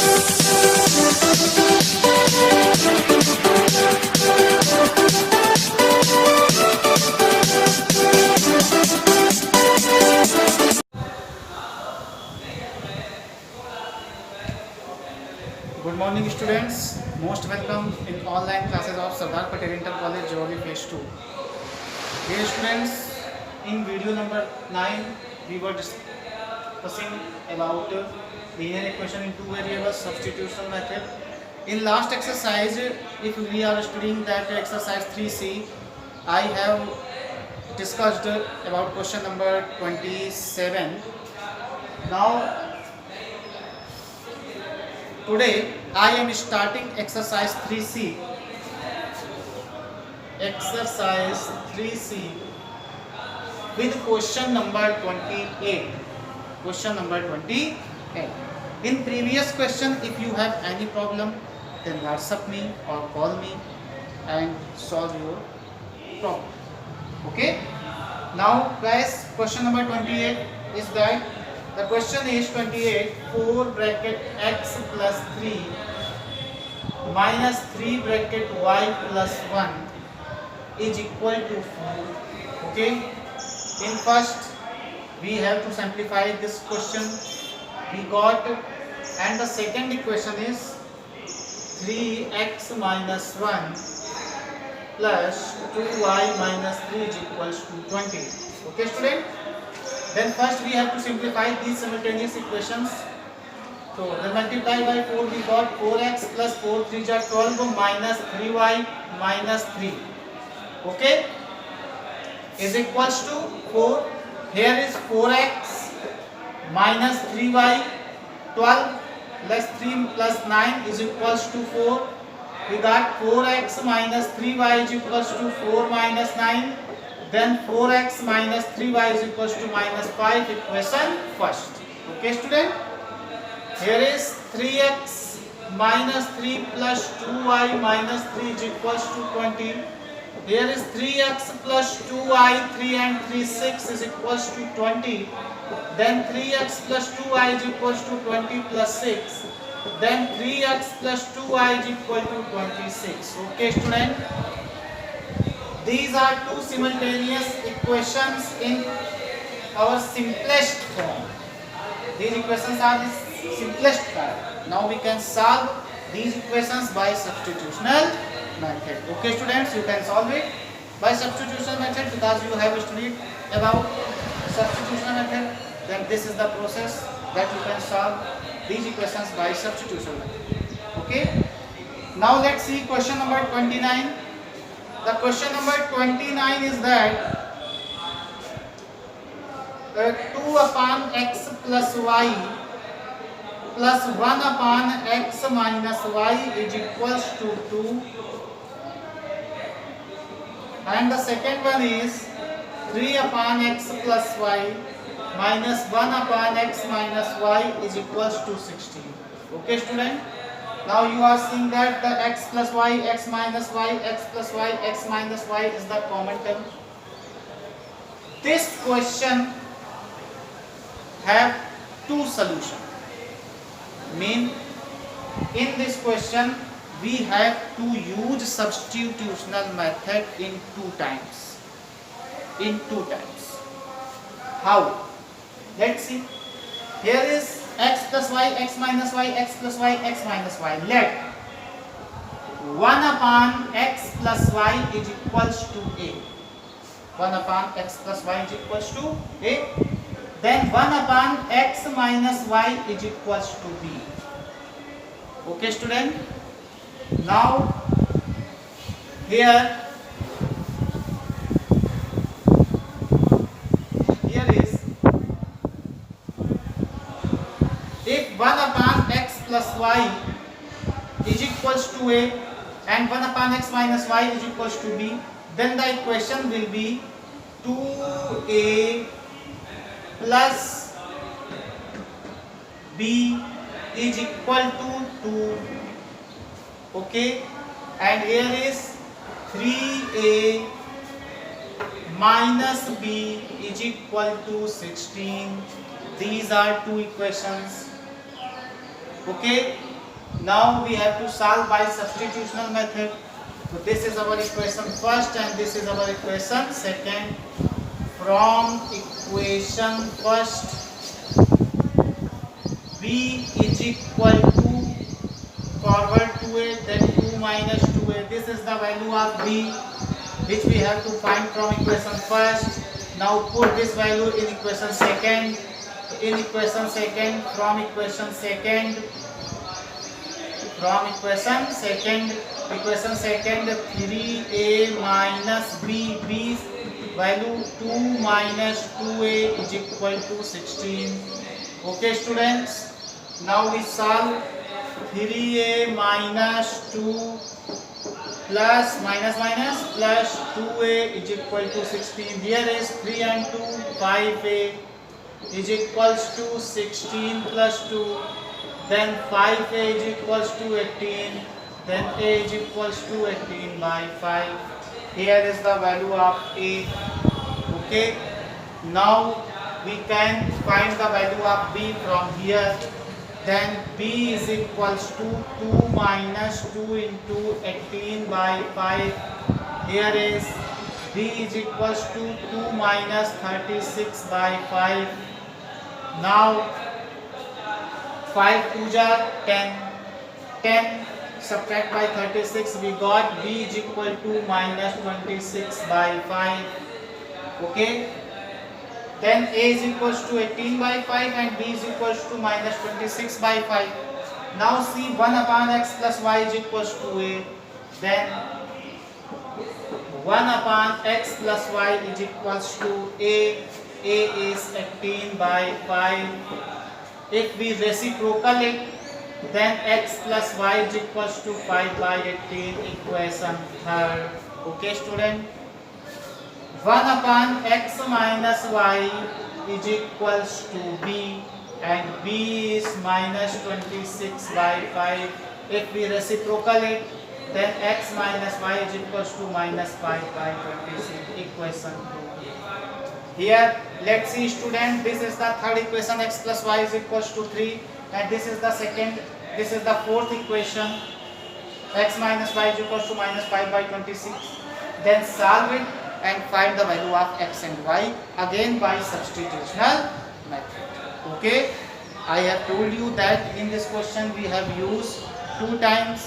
Good morning students, most welcome in online classes of Sardar Patel Inter College Geography Phase 2. Dear students, in video number 9 we were discussing about linear equation in two variables substitution method. In last exercise, if we are studying that exercise 3C, I have discussed about question number 27. Now today I am starting exercise 3C. Exercise 3C with question number 28. Question number 28. In previous question, if you have any problem, then WhatsApp me or call me and solve your problem. Okay. Now guys, question number 28 is that the question is 28, 4 bracket x plus 3 minus 3 bracket y plus 1 is equal to 4. Okay. In first, we have to simplify this question. We got, and the second equation is 3x minus 1 plus 2y minus 3 is equals to 20. Okay student? Then first we have to simplify these simultaneous equations. So then multiply by 4, we got 4x plus 4 3 are 12 minus 3y minus 3. Okay? Is equals to 4. Here is 4x minus 3y, 12 plus 3 plus 9 is equals to 4. We got 4x minus 3y is equals to 4 minus 9. Then 4x minus 3y is equals to minus 5, equation first. Okay student? Here is 3x minus 3 plus 2y minus 3 is equals to 20. Here is 3x plus 2y, 3 and 3, 6 is equals to 20. Then 3x plus 2y is equals to 20 plus 6. Then 3x plus 2y is equal to 26. Okay student? These are two simultaneous equations in our simplest form. These equations are the simplest form. Now we can solve these equations by substitutional method. Okay students, you can solve it by substitutional method because you have studied about substitutional method. Then this is the process that you can solve these equations by substitutional method. Okay. Now let's see question number 29. The question number 29 is that 2 upon x plus y plus 1 upon x minus y is equals to 2. And the second one is 3 upon x plus y minus 1 upon x minus y is equals to 16. Okay student? Now you are seeing that the x plus y, x minus y, x plus y, x minus y is the common term. This question have two solutions. Mean in this question we have to use substitutional method in two times. How? Let's see. Here is x plus y, x minus y, x plus y, x minus y. Let 1 upon x plus y is equals to a. 1 upon x plus y is equals to a. Then 1 upon x minus y is equals to b. Okay student? Now here is if 1 upon x plus y is equals to a and 1 upon x minus y is equals to b, then the equation will be 2a plus b is equal to 2. Okay, and here is 3a minus b is equal to 16. These are two equations. Okay, Now we have to solve by substitutional method. So this is our equation first and this is our equation second. From equation first, b is equal to forward 2a, then 2 minus 2a. This is the value of b which we have to find from equation first. Now put this value in equation second. In equation second, from equation second, equation second 3a minus b, b's value 2 minus 2a is equal to 16. Okay students, now we solve 3a minus 2 plus plus 2a is equal to 16. Here is 3 and 2, 5a is equals to 16 plus 2. Then 5a is equals to 18. Then a is equals to 18 by 5. Here is the value of a. Okay. Now we can find the value of b from here. Then b is equals to 2 minus 2 into 18 by 5. Here is b is equals to 2 minus 36 by 5. Now 5 2 are 10. 10 subtract by 36, we got b is equal to minus 26 by 5. Okay. Then a is equals to 18 by 5 and b is equals to minus 26 by 5. Now see 1 upon x plus y is equals to a. Then 1 upon x plus y is equals to a. A is 18 by 5. If we reciprocal it, then x plus y is equals to 5 by 18, equation third. Okay student. 1 upon x minus y is equals to b and b is minus 26 by 5. If we reciprocal it, then x minus y is equals to minus 5 by 26, equation 2. Here let's see student, this is the third equation, x plus y is equals to 3, and this is the second, this is the fourth equation, x minus y is equals to minus 5 by 26. Then solve it and find the value of x and y again by substitutional method. Okay, I have told you that in this question we have used 2 times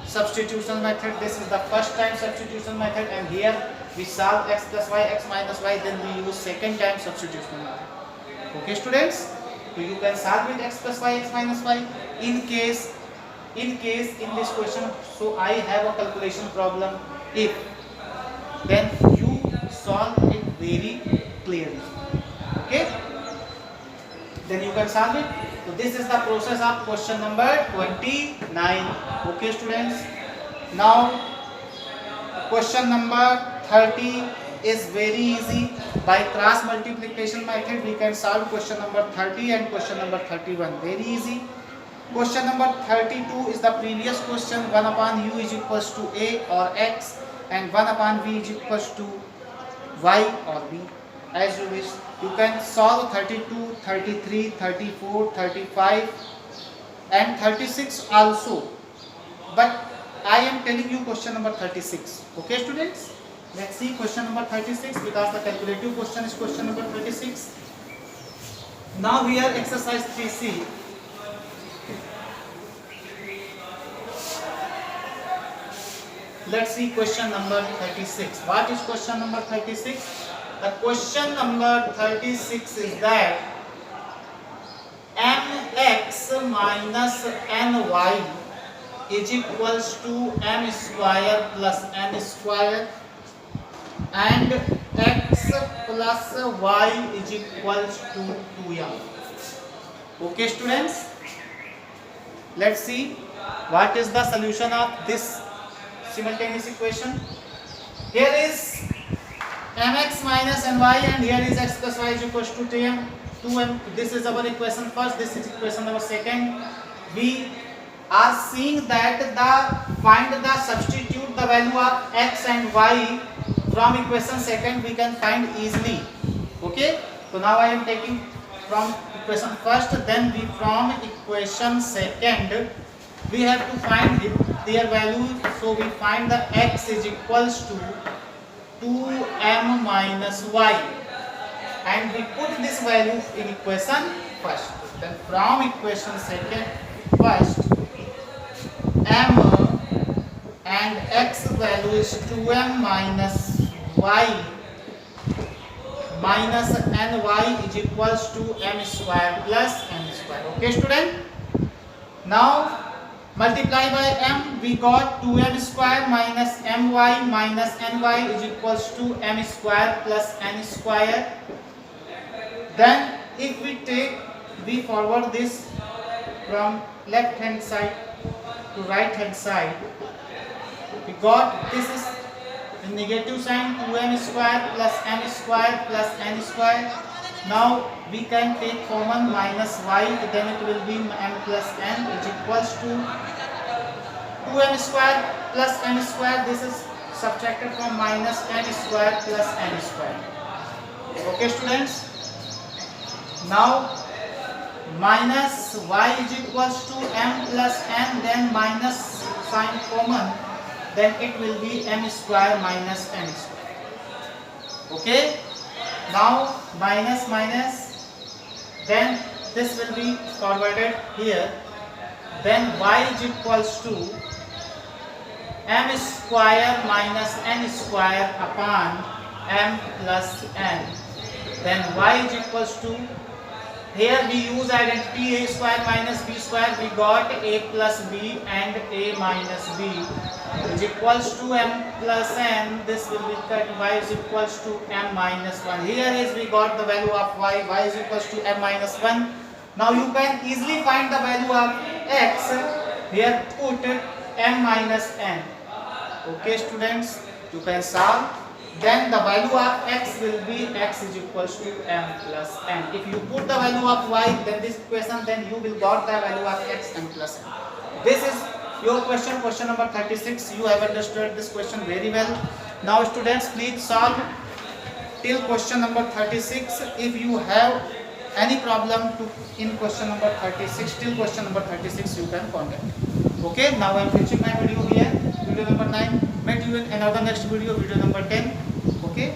substitution method. This is the first time substitution method, and here we solve x plus y, x minus y, then we use second time substitution method. Okay students, so you can solve with x plus y, x minus y. In case in this question, so I have a calculation problem, if then you solve it very clearly. Okay, then you can solve it. So this is the process of question number 29. Okay students, now question number 30 is very easy. By cross multiplication method we can solve question number 30 and question number 31, very easy. Question number 32 is the previous question, 1 upon u is equals to a or x and 1 upon v is equals to y or b, as you wish. You can solve 32, 33, 34, 35 and 36 also, but I am telling you question number 36. Okay students, let's see question number 36, because the calculative question is question number 36. Now here exercise 3c. Let's see question number 36. What is question number 36? The question number 36 is that mx minus ny is equals to m square plus n square and x plus y is equals to 2m. Okay students, let's see what is the solution of this simultaneous equation. Here is mx minus ny and here is x plus y is equals to 2m. This is our equation first, this is equation number second. We are seeing that find the substitute the value of x and y from equation second we can find easily. Okay, so now I am taking from equation first, then we from equation second we have to find their value. So we find the x is equals to 2m minus y, and we put this value in equation first. Then from equation second first, m and x value is 2m minus y minus ny is equals to m square plus n square. Okay student, now multiply by m, we got 2m square minus my minus ny is equals to m square plus n square. Then if we forward this from left hand side to right hand side, we got this is the negative sign, 2m square plus m square plus n square. Now we can take common minus y, then it will be m plus n which equals to 2m square plus m square. This is subtracted from minus n square plus n square. Okay students, now minus y is equals to m plus n, then minus sign common, then it will be m square minus n square. Okay, now minus minus, then this will be forwarded here, then y is equals to m square minus n square upon m plus n. Then y is equals to, here we use identity a square minus b square, we got a plus b and a minus b is equals to m plus n. This will be cut, y is equals to m minus 1. Here is we got the value of y is equals to m minus 1. Now you can easily find the value of x, here put m minus n. Okay students, you can solve. Then the value of x will be x is equals to m plus n. If you put the value of y, then this equation, then you will got the value of x m plus n. This is your question number 36. You have understood this question very well. Now students, please solve till question number 36. If you have any problem in question number 36, till question number 36 you can contact. Okay, now I am finishing my video here, video number 9. Meet you in another next video, video number 10. Okay.